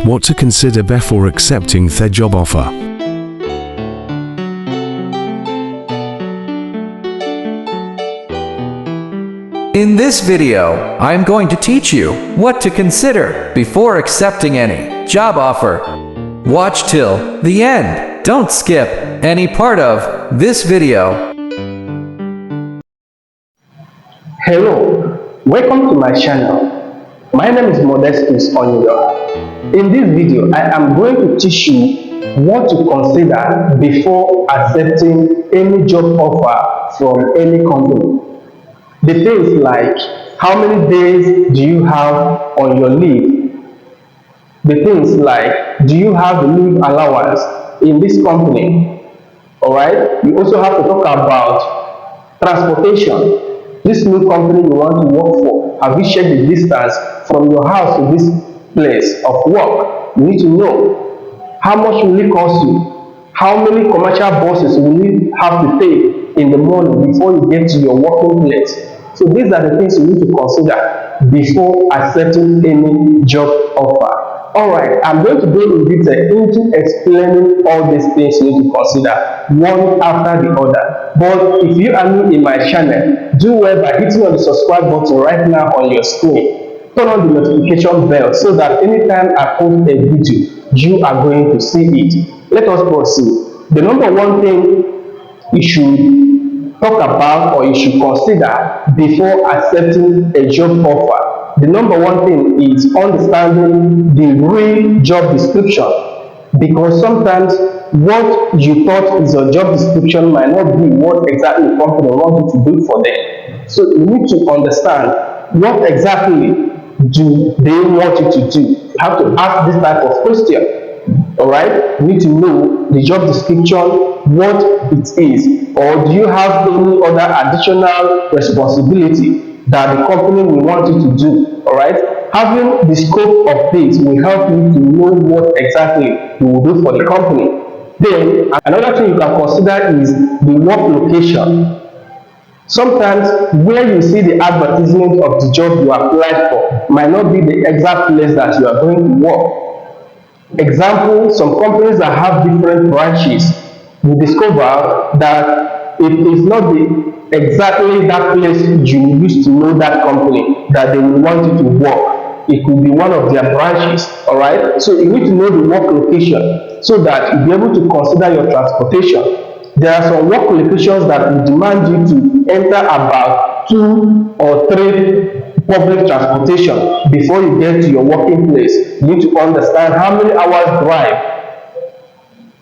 What to consider before accepting the job offer. In this video, I am going to teach you what to consider before accepting any job offer. Watch till the end. Don't skip any part of this video. Hello, welcome to my channel. My name is Modestus Onyuga. In this video, I am going to teach you what to consider before accepting any job offer from any company. The things like how many days do you have on your leave? The things like do you have leave allowance in this company? Alright, you also have to talk about transportation. This new company you want to work for, have you checked the distance from your house to this place of work? You need to know how much will it cost you, how many commercial buses will you have to take in the morning before you get to your working place. So these are the things you need to consider before accepting any job offer. Alright, I'm going to go in detail into explaining all these things you need to consider one after the other. But if you are new in my channel, do well by hitting on the subscribe button right now on your screen. Turn on the notification bell so that anytime I post a video, you are going to see it. Let us proceed. The number one thing you should talk about or you should consider before accepting a job offer. The number one thing is understanding the real job description, because sometimes what you thought is your job description might not be what exactly the company wants you to do for them. So you need to understand what exactly do they want you to do. You have to ask this type of question. Alright, you need to know the job description, what it is, or do you have any other additional responsibility that the company will want you to do. Alright, having the scope of this will help you to know what exactly you will do for the company. Then another thing you can consider is the work location. Sometimes where you see the advertisement of the job you applied for might not be the exact place that you are going to work. Example, some companies that have different branches, you discover that it is not exactly that place you used to know that company that they will want you to work. It could be one of their branches. Alright, so you need to know the work location so that you'll be able to consider your transportation. There are some work locations that will demand you to enter about 2 or 3 public transportation before you get to your working place. You need to understand how many hours drive.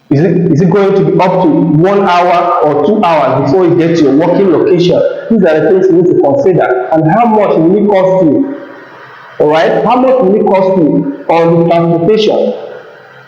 Is it going to be up to 1 hour or 2 hours before you get to your working location? These are the things you need to consider. And how much will it cost you? Alright, how much will it cost you on the transportation?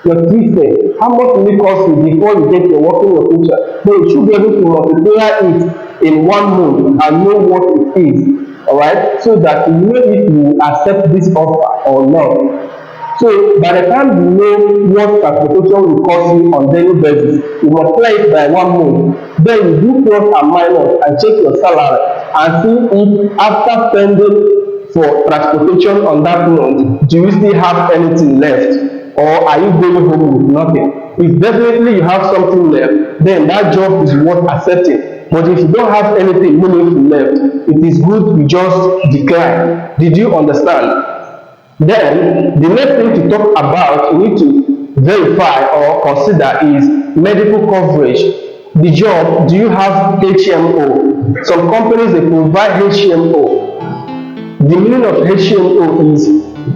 Your ticket, how much will it cost you before you get your working location? So you should be able to multiply it in 1 month and know what it is. Alright, so that you know if you accept this offer or not. So by the time you know what transportation will cost you on daily basis, you multiply it by 1 month. Then you do plus and minus and check your salary and see if after spending for transportation on that month, do you still have anything left? Or are you going home with nothing? If definitely you have something left, then that job is worth accepting. But if you don't have anything meaningful left, it is good you just decline. Did you understand? Then the next thing to talk about, you need to verify or consider is medical coverage. The job, do you have HMO? Some companies, they provide HMO. The meaning of HMO is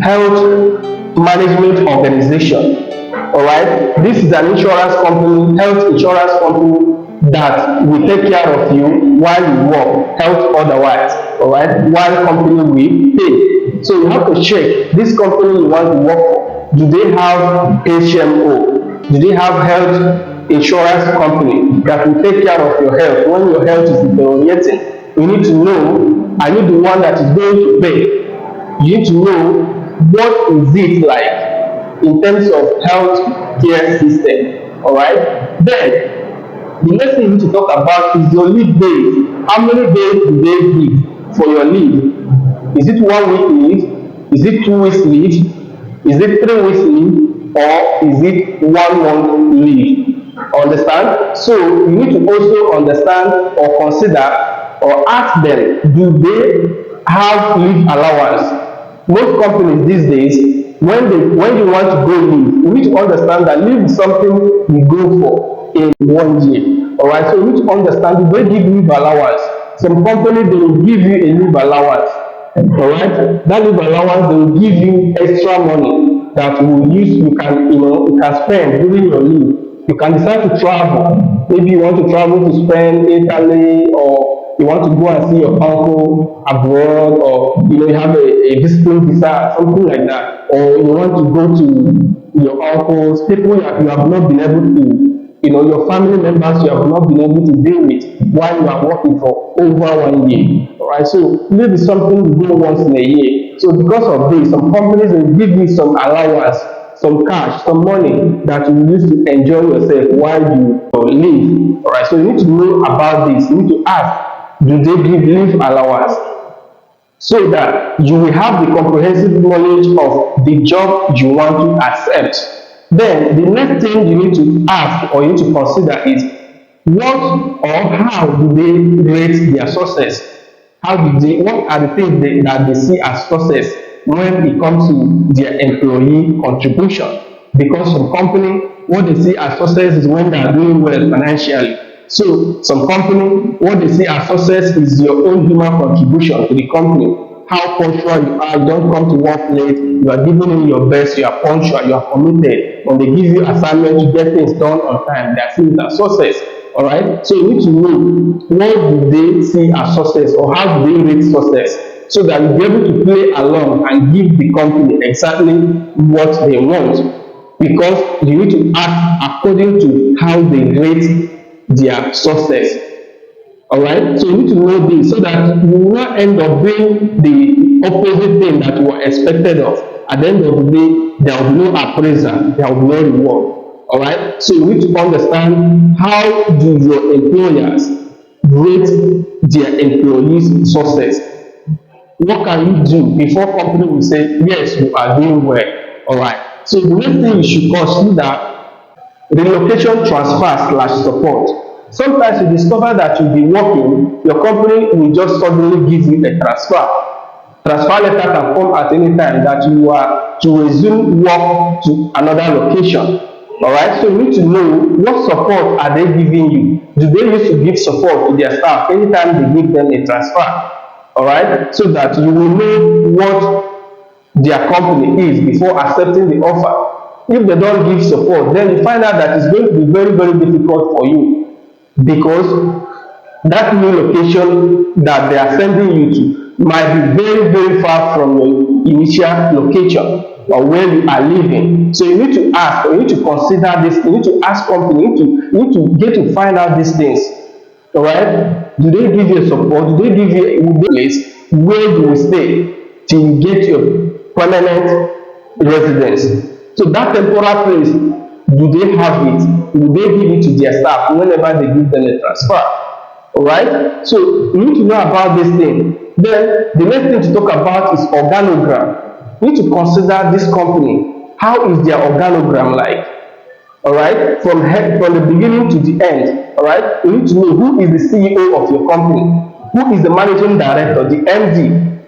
Health Management Organization. Alright, this is an insurance company, health insurance company that will take care of you while you work, health otherwise. Alright, while company will pay. So you have to check this company you want to work for. Do they have HMO? Do they have health insurance company that will take care of your health when your health is deteriorating? You need to know, are you the one that is going to pay? You need to know what is it like in terms of health care system. Alright, then the next thing you need to talk about is your leave days. How many days do they give for your leave? Is it 1 week leave? Is it 2 weeks leave? Is it 3 weeks leave? or is it 1 month leave? Understand? So you need to also understand or consider or ask them, do they have leave allowance? Most companies these days, when you want to go leave, you need to understand that leave is something you go for in 1 year. All right, so you need to understand, do they give leave allowance? Some companies, they will give you a leave allowance. All right, that leave allowance, they will give you extra money that you can spend during your leave. You can decide to travel. Maybe you want to travel to spend Italy, or you want to go and see your uncle abroad, or you have a visiting visa, something like that, or you want to go to your uncles, people you have not been able to, your family members you have not been able to deal with while you are working for over 1 year. All right, so maybe something you do once in a year. So because of this, some companies will give you some allowance, some cash, some money that you use to enjoy yourself while you live. All right, so you need to know about this. You need to ask, do they give leave allowance? So that you will have the comprehensive knowledge of the job you want to accept. Then the next thing you need to ask or you need to consider is, what or how do they rate their success? What are the things that they see as success when it comes to their employee contribution? Because some company, what they see as success is when they are doing well financially. So some company, what they see as success is your own human contribution to the company. How punctual you are, you don't come to work late, you are giving in your best, you are punctual, you are committed. When they give you assignment, you get things done on time, they are seen as success. All right, so you need to know, what do they see as success, or how do they rate success, so that you'll be able to play along and give the company exactly what they want, because you need to act according to how they rate their success. All right, so you need to know this so that you will not end up doing the opposite thing that you were expected of. At the end of the day, there will be no appraisal, there will be no reward. All right, so you need to understand, how do your employers rate their employees' success? What can you do before company will say, yes, you are doing well? All right, so the next thing you should consider, relocation transfer slash support. Sometimes you discover that you'll be working, your company will just suddenly give you a transfer letter can come at any time that you are to resume work to another location. All right, so you need to know, what support are they giving you? Do they used to give support to their staff anytime they give them a transfer? All right, so that you will know what their company is before accepting the offer. If they don't give support, then you find out that it's going to be very, very difficult for you, because that new location that they are sending you to might be very, very far from your initial location or where you are living. So you need to ask, or you need to consider this, you need to ask company, you need to get to find out these things. All right, do they give you support? Do they give you a place where you will stay till you get your permanent residence? So that temporary place, do they have it? Will they give it to their staff whenever they give them a transfer? All right, so you need to know about this thing. Then the next thing to talk about is organogram. You need to consider this company. How is their organogram like? All right, from the beginning to the end. All right, you need to know, who is the CEO of your company, who is the managing director, the MD.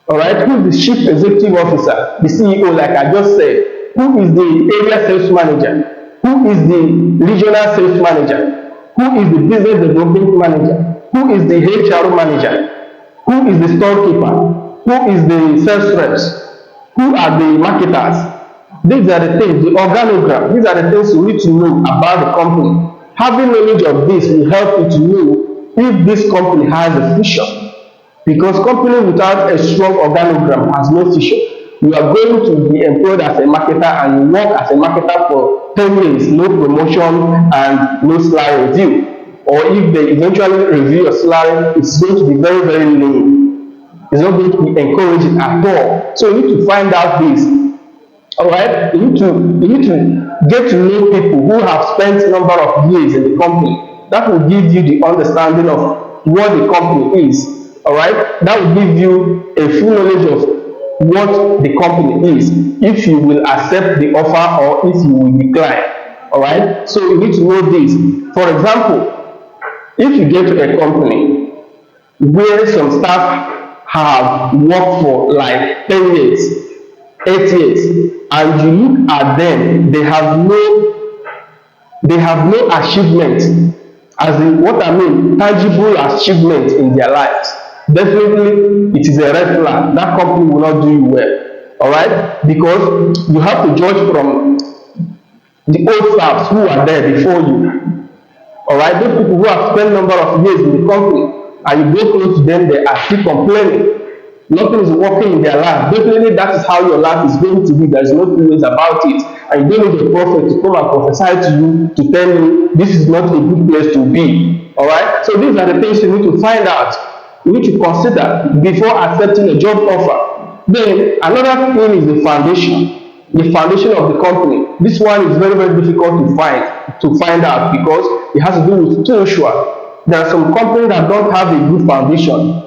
All right, who is the chief executive officer, the CEO, like I just said, who is the area sales manager, who is the regional sales manager, who is the business development manager, who is the HR manager, who is the storekeeper, who is the sales reps, who are the marketers. These are the things, the organogram, these are the things you need to know about the company. Having knowledge of this will help you to know if this company has a future. Because company without a strong organogram has no future. You are going to be employed as a marketer and you work as a marketer for 10 years, no promotion and no salary review. Or if they eventually review your salary, it's going to be very, very low. It's not going to be encouraging at all. So you need to find out this. All right, you need to get to know people who have spent a number of years in the company. That will give you the understanding of what the company is. All right, that will give you a full knowledge of what the company is, if you will accept the offer or if you will decline. All right, so you need to know this. For example, if you get to a company where some staff have worked for like 10 years, 8 years, and you look at them, they have no achievement, as in what I mean, tangible achievement in their lives. Definitely, it is a red flag. That company will not do you well. All right, because you have to judge from the old staffs who are there before you. All right, those people who have spent number of years in the company, and you go close to them, they are still complaining. Nothing is working in their life. Definitely, that is how your life is going to be. There is no two ways about it. And you don't need a prophet to come and prophesy to you to tell you this is not a good place to be. All right. So these are the things you need to find out. You need to consider before accepting a job offer. Then another thing is the foundation. The foundation of the company. This one is very, very difficult to find out because it has to do with spiritual. There are some companies that don't have a good foundation.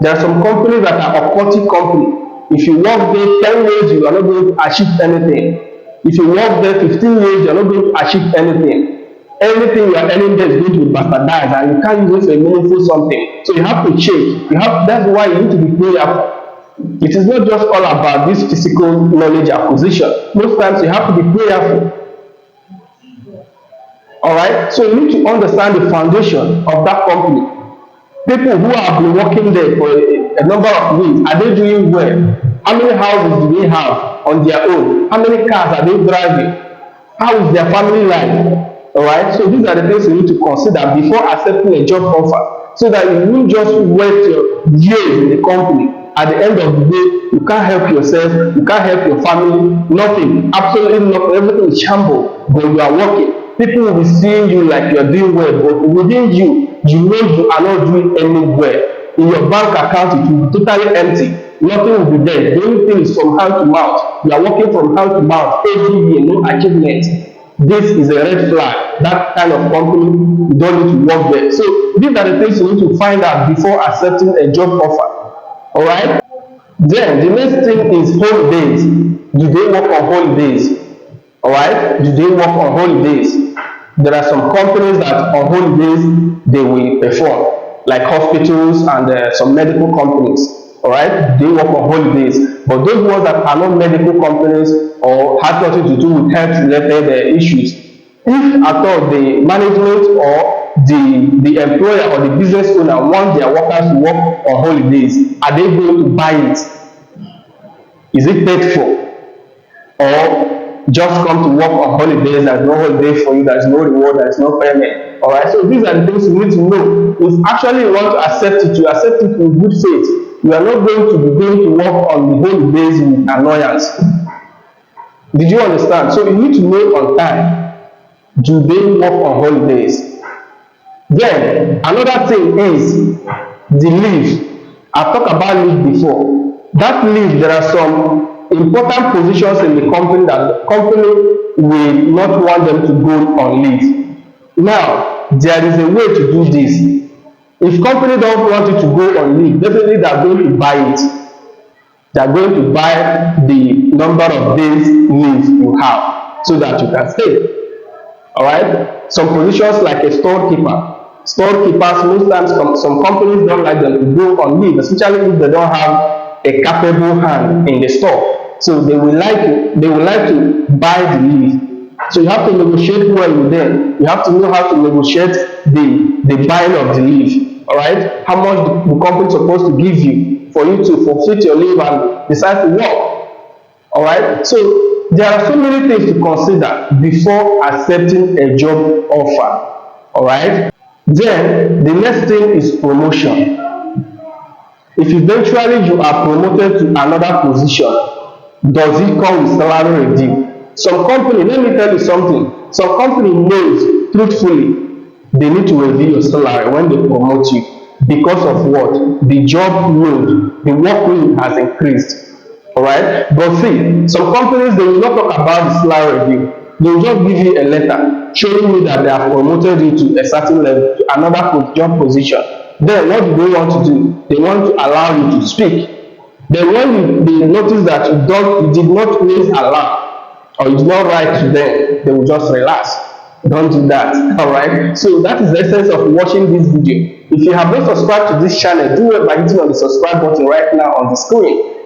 There are some companies that are occultic company. If you work there 10 years, you are not going to achieve anything. If you work there 15 years, you are not going to achieve anything. Anything you are earning there is going to be bastardized, and you can't use it for a meaningful something. So you have to change. That's why you need to be prayerful. It is not just all about this physical knowledge acquisition. Most times you have to be prayerful. All right. So you need to understand the foundation of that company. People who have been working there for a number of years, are they doing well? How many houses do they have on their own? How many cars are they driving? How is their family life? All right. So these are the things you need to consider before accepting a job offer, so that you won't just wait your years in the company. At the end of the day, you can't help yourself, you can't help your family, nothing, absolutely nothing. Everything is shambles, but you are working. People will be seeing you like you are doing well, but within you, you know you are not doing any well. In your bank account, it will be totally empty. Nothing will be there. The only thing is from hand to mouth. You are working from hand to mouth every year, no achievement. This is a red flag. That kind of company, you don't need to work there. So these are the things you need to find out before accepting a job offer. All right. Then the next thing is holidays. Do they work on holidays? All right. Do they work on holidays? There are some companies that on holidays they will perform, like hospitals and some medical companies. All right. They work on holidays, but those ones that are not medical companies or have nothing to do with health related issues, if at all the management or the employer or the business owner want their workers to work on holidays, are they going to buy it? Is it paid for? Or just come to work on holidays, there's no holiday for you, there's no reward, there's no payment? All right, so these are the things you need to know. If actually you want to accept it, you accept it with good faith. You are not going to be going to work on the holidays with annoyance. Did you understand? So you need to know on time. Do they work on holidays? Then another thing is the leave. I've talked about leave before. That leave, there are some important positions in the company that the company will not want them to go on leave. Now, there is a way to do this. If company don't want you to go on leave, definitely they are going to buy it. They are going to buy the number of days leave you have so that you can stay. All right. Some positions like a storekeeper. Storekeepers, most times some companies don't like them to go on leave, especially if they don't have a capable hand in the store. So they will like to buy the leave. So you have to negotiate well with them. You have to know how to negotiate the buying of the leave. All right. How much the company is supposed to give you for you to fulfill your leave and decide to work. All right. So there are so many things to consider before accepting a job offer. All right. Then the next thing is promotion. If eventually you are promoted to another position, does it come with salary review? Some company, let me tell you something. Some company knows truthfully they need to review your salary when they promote you because of what? The job load, the workload has increased. All right. But see, some companies, they will not talk about the salary review. They will just give you a letter showing you that they have promoted you to a certain level, to another job position. Then what do they want to do? They want to allow you to speak. Then when they notice that you did not raise alarm or you did not write to them, they will just relax. Don't do that. All right. So that is the essence of watching this video. If you have not subscribed to this channel, do it by hitting on the subscribe button right now on the screen.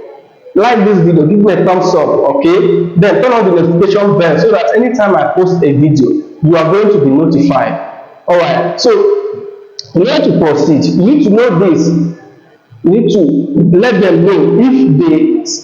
Like this video, give me a thumbs up, okay? Then turn on the notification bell so that anytime I post a video, you are going to be notified. All right. So in order to proceed, you need to know this. You need to let them know if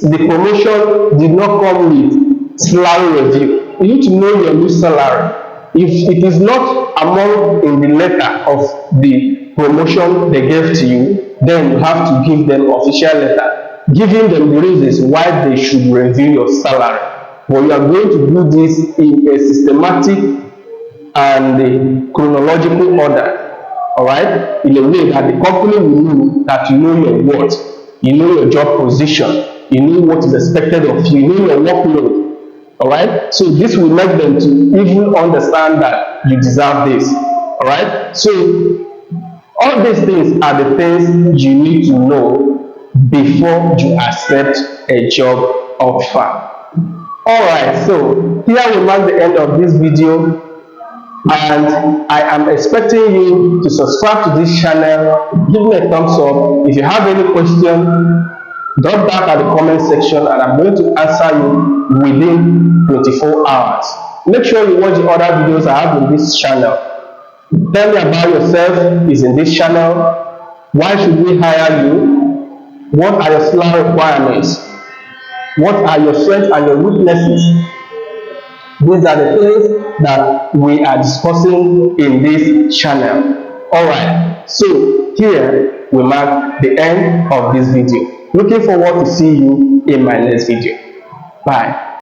the promotion did not come with salary review. You need to know your new salary. If it is not among in the letter of the promotion they gave to you, then you have to give them official letter, giving them the reasons why they should review your salary. But you are going to do this in a systematic and a chronological order. All right, in a way that the company will know that you know your worth, you know your job position, you know what is expected of you, you know your workload. All right, so this will make them to even understand that you deserve this. All right, so all these things are the things you need to know before you accept a job offer. All right, so here we mark the end of this video. And I am expecting you to subscribe to this channel, give me a thumbs up. If you have any question, drop down at the comment section and I'm going to answer you within 24 hours. Make sure you watch the other videos I have in this channel. Tell me about yourself is in this channel. Why should we hire you? What are your salary requirements? What are your strengths and your weaknesses? These are the things that we are discussing in this channel. Alright, so here we mark the end of this video. Looking forward to see you in my next video. Bye.